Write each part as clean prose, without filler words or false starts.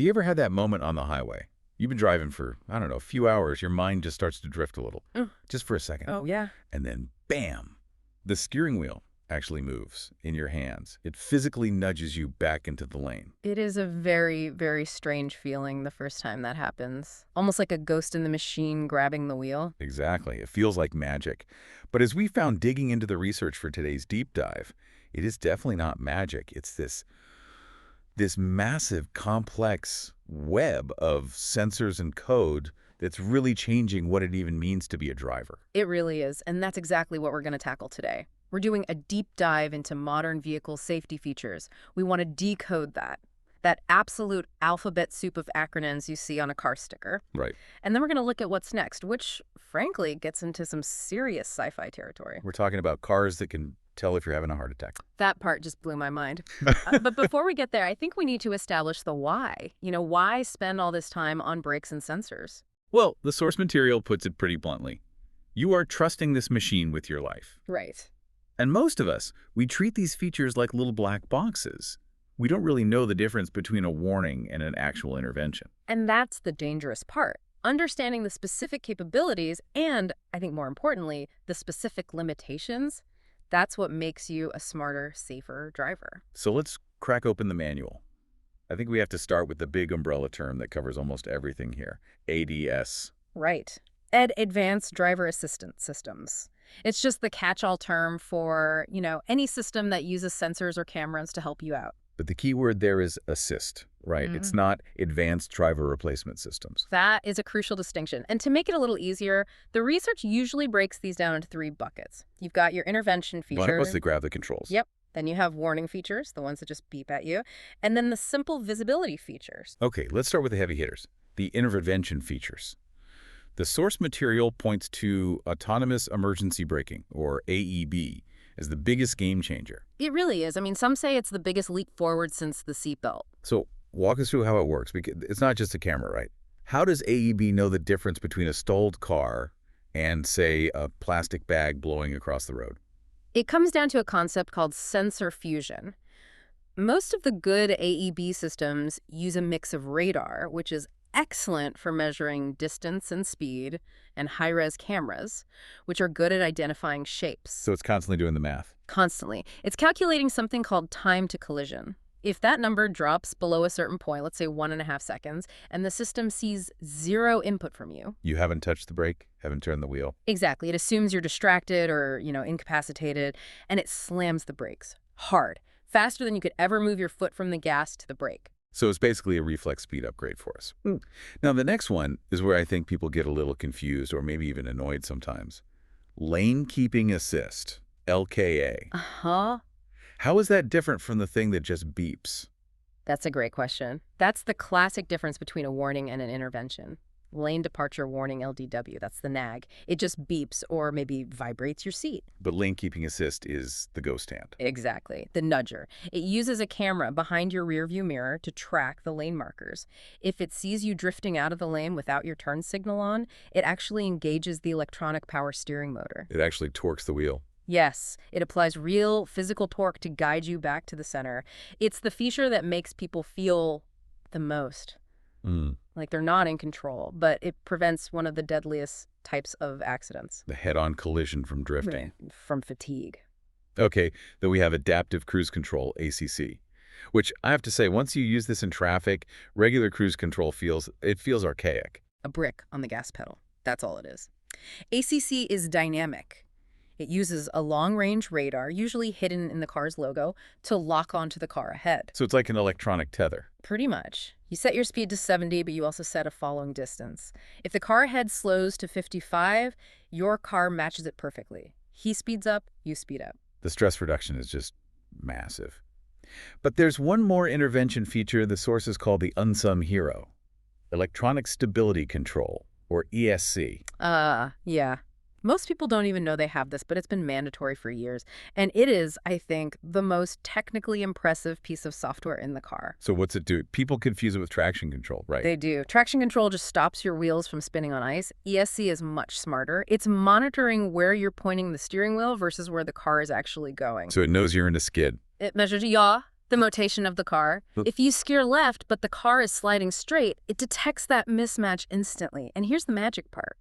you ever had that moment on the highway? You've been driving for, I don't know, a few hours. Your mind just starts to drift a little, just for a second. Oh, yeah. And then, bam, the steering wheel actually moves in your hands. It physically nudges you back into the lane. It is a very, very strange feeling the first time that happens. Almost like a ghost in the machine grabbing the wheel. Exactly. It feels like magic. But as we found digging into the research for today's deep dive, it is definitely not magic. It's this massive, complex web of sensors and code that's really changing what it even means to be a driver. It really is, and that's exactly what we're going to tackle today. We're doing a deep dive into modern vehicle safety features. We want to decode that absolute alphabet soup of acronyms you see on a car sticker. Right. And then we're going to look at what's next, which, frankly, gets into some serious sci-fi territory. We're talking about cars that can tell if you're having a heart attack. That part just blew my mind. But before we get there, I think we need to establish the why. Why spend all this time on brakes and sensors? Well, the source material puts it pretty bluntly. You are trusting this machine with your life. Right. And most of us, we treat these features like little black boxes. We don't really know the difference between a warning and an actual intervention. And that's the dangerous part. Understanding the specific capabilities and, I think more importantly, the specific limitations, that's what makes you a smarter, safer driver. So let's crack open the manual. I think we have to start with the big umbrella term that covers almost everything here, ADS. Right. Advanced Driver Assistance Systems. It's just the catch-all term for, any system that uses sensors or cameras to help you out. But the key word there is assist, right? It's not advanced driver replacement systems. That is a crucial distinction. And to make it a little easier, the research usually breaks these down into 3 buckets. You've got your intervention feature. One was to grab the controls. Yep. Then you have warning features, the ones that just beep at you. And then the simple visibility features. Okay, let's start with the heavy hitters, the intervention features. The source material points to autonomous emergency braking, or AEB, as the biggest game changer. It really is. I mean, some say it's the biggest leap forward since the seatbelt. So walk us through how it works, because it's not just a camera, right? How does AEB know the difference between a stalled car and, say, a plastic bag blowing across the road? It comes down to a concept called sensor fusion. Most of the good AEB systems use a mix of radar, which is excellent for measuring distance and speed, and high-res cameras, which are good at identifying shapes. So it's constantly doing the math. Constantly. It's calculating something called time to collision. If that number drops below a certain point, let's say 1.5 seconds, and the system sees 0 input from you. You haven't touched the brake, haven't turned the wheel. Exactly. It assumes you're distracted or, incapacitated, and it slams the brakes hard, faster than you could ever move your foot from the gas to the brake. So it's basically a reflex speed upgrade for us. Now, the next one is where I think people get a little confused or maybe even annoyed sometimes. Lane keeping assist, LKA. Uh-huh. How is that different from the thing that just beeps? That's a great question. That's the classic difference between a warning and an intervention. Lane departure warning, LDW, that's the nag. It just beeps or maybe vibrates your seat. But lane keeping assist is the ghost hand. Exactly, the nudger. It uses a camera behind your rearview mirror to track the lane markers. If it sees you drifting out of the lane without your turn signal on, it actually engages the electronic power steering motor. It actually torques the wheel. Yes, it applies real physical torque to guide you back to the center. It's the feature that makes people feel the most. Like they're not in control, but it prevents one of the deadliest types of accidents. The head-on collision from drifting. Right. From fatigue. Okay, then we have adaptive cruise control, ACC, which I have to say, once you use this in traffic, regular cruise control feels archaic. A brick on the gas pedal. That's all it is. ACC is dynamic. It uses a long-range radar, usually hidden in the car's logo, to lock onto the car ahead. So it's like an electronic tether. Pretty much. You set your speed to 70, but you also set a following distance. If the car ahead slows to 55, your car matches it perfectly. He speeds up, you speed up. The stress reduction is just massive. But there's one more intervention feature the sources call the unsung hero, electronic stability control, or ESC. Yeah. Most people don't even know they have this, but it's been mandatory for years. And it is, I think, the most technically impressive piece of software in the car. So what's it do? People confuse it with traction control, right? They do. Traction control just stops your wheels from spinning on ice. ESC is much smarter. It's monitoring where you're pointing the steering wheel versus where the car is actually going. So it knows you're in a skid. It measures yaw. The rotation of the car. If you steer left but the car is sliding straight, it detects that mismatch instantly. And here's the magic part.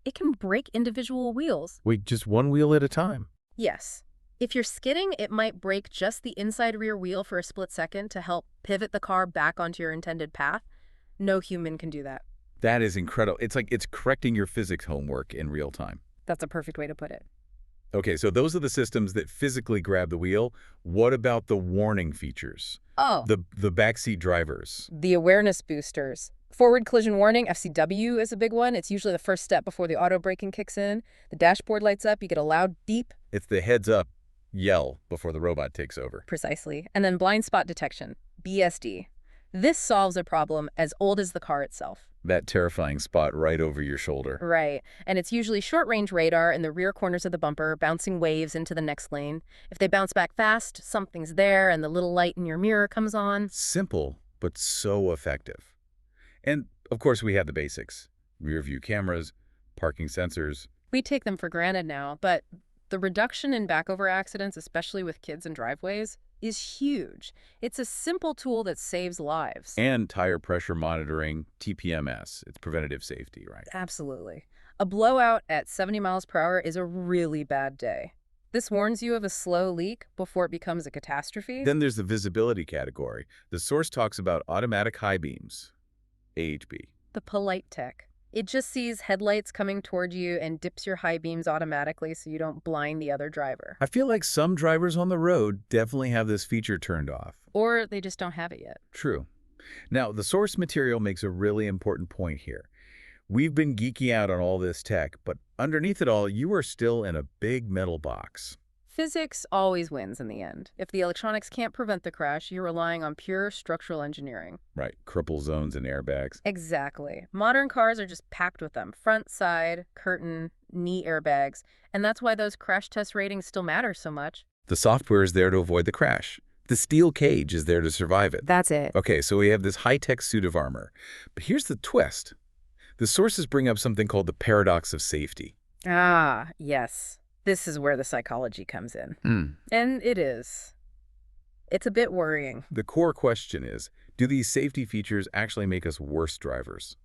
It can break individual wheels. Wait, just one wheel at a time? Yes. If you're skidding, it might break just the inside rear wheel for a split second to help pivot the car back onto your intended path. No human can do that. That is incredible. It's like it's correcting your physics homework in real time. That's a perfect way to put it. Okay, so those are the systems that physically grab the wheel. What about the warning features? Oh. The backseat drivers. The awareness boosters. Forward collision warning, FCW, is a big one. It's usually the first step before the auto braking kicks in. The dashboard lights up, you get a loud beep. It's the heads up yell before the robot takes over. Precisely. And then blind spot detection, BSD. This solves a problem as old as the car itself. That terrifying spot right over your shoulder. Right. And it's usually short-range radar in the rear corners of the bumper, bouncing waves into the next lane. If they bounce back fast, something's there and the little light in your mirror comes on. Simple, but so effective. And, of course, we have the basics. Rear view cameras, parking sensors. We take them for granted now, but the reduction in backover accidents, especially with kids in driveways, is huge. It's a simple tool that saves lives. And tire pressure monitoring, TPMS. It's preventative safety, right? Absolutely. A blowout at 70 miles per hour is a really bad day. This warns you of a slow leak before it becomes a catastrophe. Then there's the visibility category. The source talks about automatic high beams, AHB. The polite tech. It just sees headlights coming toward you and dips your high beams automatically so you don't blind the other driver. I feel like some drivers on the road definitely have this feature turned off. Or they just don't have it yet. True. Now, the source material makes a really important point here. We've been geeking out on all this tech, but underneath it all, you are still in a big metal box. Physics always wins in the end. If the electronics can't prevent the crash, you're relying on pure structural engineering. Right, cripple zones and airbags. Exactly. Modern cars are just packed with them. Front, side, curtain, knee airbags. And that's why those crash test ratings still matter so much. The software is there to avoid the crash. The steel cage is there to survive it. That's it. Okay, so we have this high-tech suit of armor. But here's the twist. The sources bring up something called the paradox of safety. Ah, yes. This is where the psychology comes in. And it is. It's a bit worrying. The core question is, do these safety features actually make us worse drivers?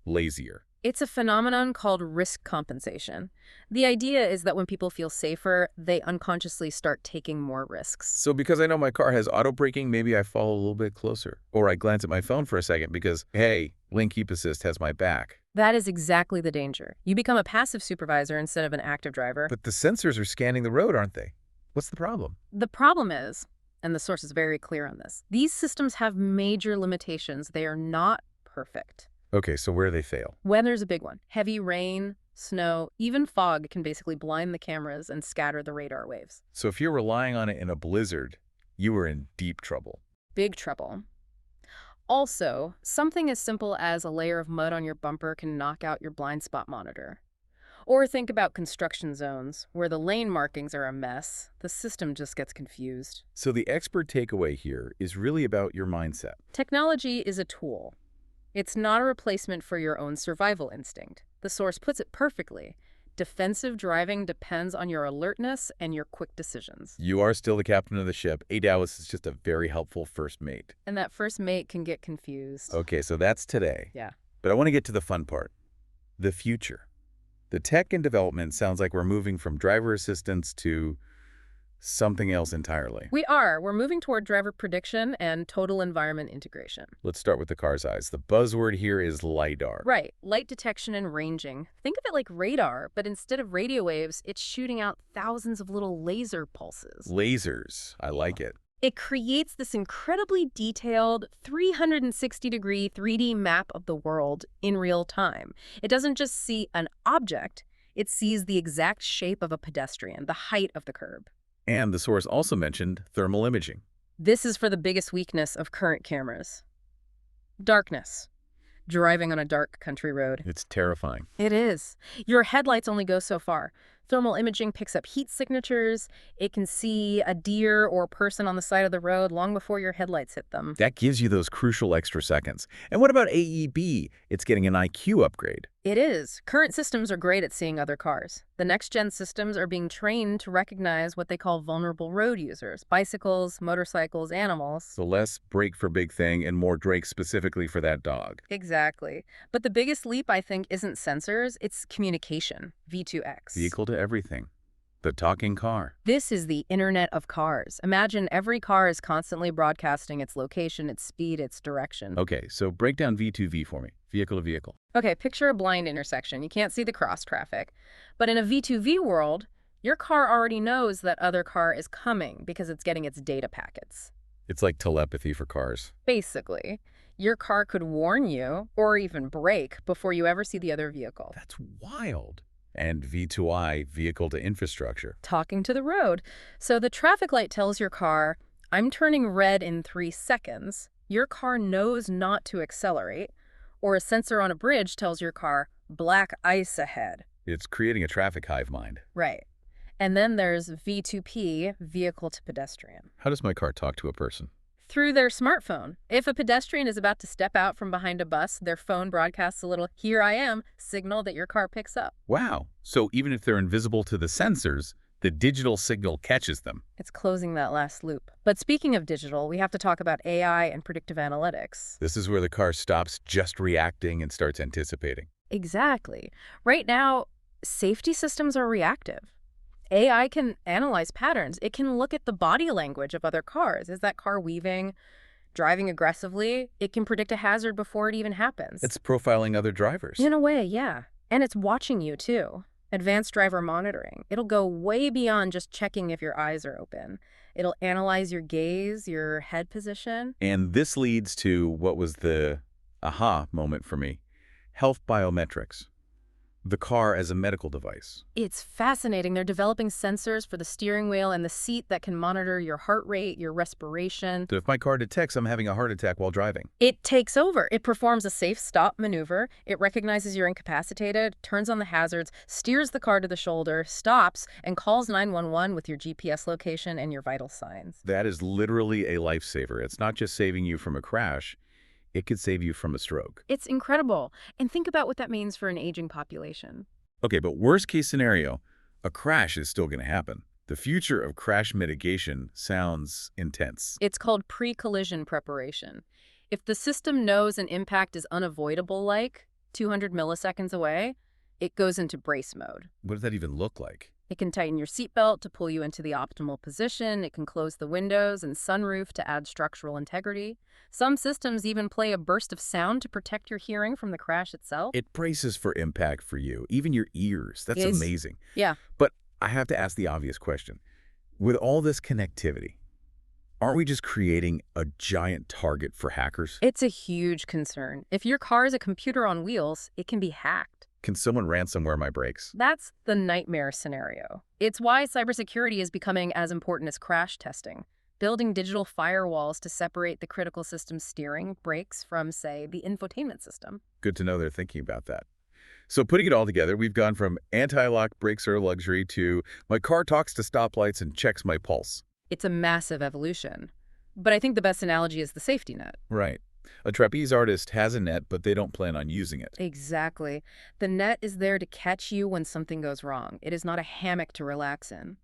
Lazier? It's a phenomenon called risk compensation. The idea is that when people feel safer, they unconsciously start taking more risks. So because I know my car has auto braking, maybe I follow a little bit closer. Or I glance at my phone for a second because, hey, Lane Keep Assist has my back. That is exactly the danger. You become a passive supervisor instead of an active driver. But the sensors are scanning the road, aren't they? What's the problem? The problem is, and the source is very clear on this, these systems have major limitations. They are not perfect. Okay, so where they fail? Weather's a big one. Heavy rain, snow, even fog can basically blind the cameras and scatter the radar waves. So if you're relying on it in a blizzard, you are in deep trouble. Big trouble. Also, something as simple as a layer of mud on your bumper can knock out your blind spot monitor. Or think about construction zones, where the lane markings are a mess. The system just gets confused. So the expert takeaway here is really about your mindset. Technology is a tool. It's not a replacement for your own survival instinct. The source puts it perfectly. Defensive driving depends on your alertness and your quick decisions. You are still the captain of the ship. A. Dallas is just a very helpful first mate. And that first mate can get confused. Okay, so that's today. Yeah. But I want to get to the fun part. The future. The tech and development sounds like we're moving from driver assistance to something else entirely. We're moving toward driver prediction and total environment integration. Let's start with the car's eyes. The buzzword here is LiDAR. Right, light detection and ranging. Think of it like radar, but instead of radio waves, it's shooting out thousands of little laser pulses. Lasers. I like it. It creates this incredibly detailed 360-degree 3D map of the world in real time. It doesn't just see an object, it sees the exact shape of a pedestrian, the height of the curb. And the source also mentioned thermal imaging. This is for the biggest weakness of current cameras. Darkness. Driving on a dark country road. It's terrifying. It is. Your headlights only go so far. Thermal imaging picks up heat signatures. It can see a deer or person on the side of the road long before your headlights hit them. That gives you those crucial extra seconds. And what about AEB? It's getting an IQ upgrade. It is. Current systems are great at seeing other cars. The next-gen systems are being trained to recognize what they call vulnerable road users, bicycles, motorcycles, animals. So less brake for big thing and more Drake specifically for that dog. Exactly. But the biggest leap, I think, isn't sensors, it's communication, V2X. Vehicle to everything. The talking car. This is the Internet of Cars. Imagine every car is constantly broadcasting its location, its speed, its direction. Okay, so break down V2V for me. Vehicle to vehicle. Okay, picture a blind intersection. You can't see the cross traffic. But in a V2V world, your car already knows that other car is coming because it's getting its data packets. It's like telepathy for cars. Basically, your car could warn you or even brake before you ever see the other vehicle. That's wild. And V2I, vehicle to infrastructure. Talking to the road. So the traffic light tells your car, I'm turning red in 3 seconds. Your car knows not to accelerate. Or a sensor on a bridge tells your car, black ice ahead. It's creating a traffic hive mind. Right. And then there's V2P, vehicle to pedestrian. How does my car talk to a person? Through their smartphone. If a pedestrian is about to step out from behind a bus, their phone broadcasts a little "here I am" signal that your car picks up. Wow. So even if they're invisible to the sensors, the digital signal catches them. It's closing that last loop. But speaking of digital, we have to talk about AI and predictive analytics. This is where the car stops just reacting and starts anticipating. Exactly. Right now, safety systems are reactive. AI can analyze patterns. It can look at the body language of other cars. Is that car weaving, driving aggressively? It can predict a hazard before it even happens. It's profiling other drivers. In a way, yeah. And it's watching you, too. Advanced driver monitoring. It'll go way beyond just checking if your eyes are open. It'll analyze your gaze, your head position. And this leads to what was the aha moment for me. Health biometrics. The car as a medical device. It's fascinating. They're developing sensors for the steering wheel and the seat that can monitor your heart rate, your respiration. So if my car detects I'm having a heart attack while driving. It takes over. It performs a safe stop maneuver. It recognizes you're incapacitated, turns on the hazards, steers the car to the shoulder, stops, and calls 911 with your GPS location and your vital signs. That is literally a lifesaver. It's not just saving you from a crash. It could save you from a stroke. It's incredible. And think about what that means for an aging population. Okay, but worst case scenario, a crash is still going to happen. The future of crash mitigation sounds intense. It's called pre-collision preparation. If the system knows an impact is unavoidable, like 200 milliseconds away, it goes into brace mode. What does that even look like? It can tighten your seatbelt to pull you into the optimal position. It can close the windows and sunroof to add structural integrity. Some systems even play a burst of sound to protect your hearing from the crash itself. It braces for impact for you, even your ears. That's Yes. amazing. Yeah. But I have to ask the obvious question. With all this connectivity, aren't we just creating a giant target for hackers? It's a huge concern. If your car is a computer on wheels, it can be hacked. Can someone ransomware my brakes? That's the nightmare scenario. It's why cybersecurity is becoming as important as crash testing. Building digital firewalls to separate the critical system's steering, brakes from, say, the infotainment system. Good to know they're thinking about that. So putting it all together, we've gone from anti-lock brakes are a luxury to my car talks to stoplights and checks my pulse. It's a massive evolution. But I think the best analogy is the safety net. Right. A trapeze artist has a net, but they don't plan on using it. Exactly. The net is there to catch you when something goes wrong. It is not a hammock to relax in.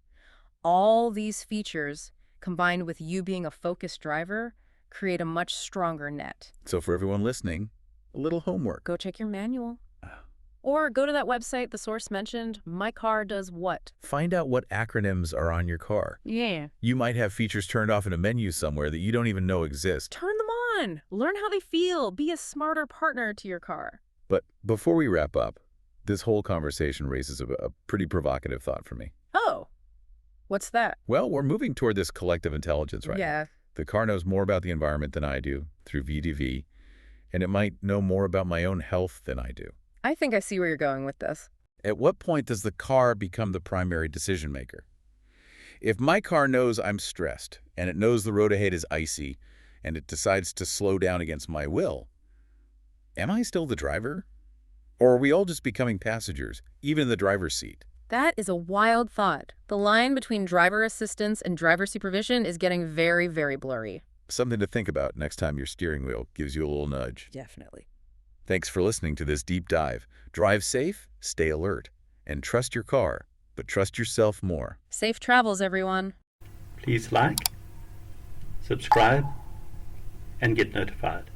All these features, combined with you being a focused driver, create a much stronger net. So for everyone listening, a little homework. Go check your manual. Or go to that website the source mentioned, My Car Does What. Find out what acronyms are on your car. Yeah. You might have features turned off in a menu somewhere that you don't even know exist. Turn them on. Learn how they feel. Be a smarter partner to your car. But before we wrap up, this whole conversation raises a pretty provocative thought for me. Oh, what's that? Well, we're moving toward this collective intelligence right now. Yeah. The car knows more about the environment than I do through VDV, and it might know more about my own health than I do. I think I see where you're going with this. At what point does the car become the primary decision maker? If my car knows I'm stressed, and it knows the road ahead is icy, and it decides to slow down against my will, am I still the driver? Or are we all just becoming passengers, even in the driver's seat? That is a wild thought. The line between driver assistance and driver supervision is getting very, very blurry. Something to think about next time your steering wheel gives you a little nudge. Definitely. Thanks for listening to this deep dive. Drive safe, stay alert, and trust your car, but trust yourself more. Safe travels, everyone. Please like, subscribe, and get notified.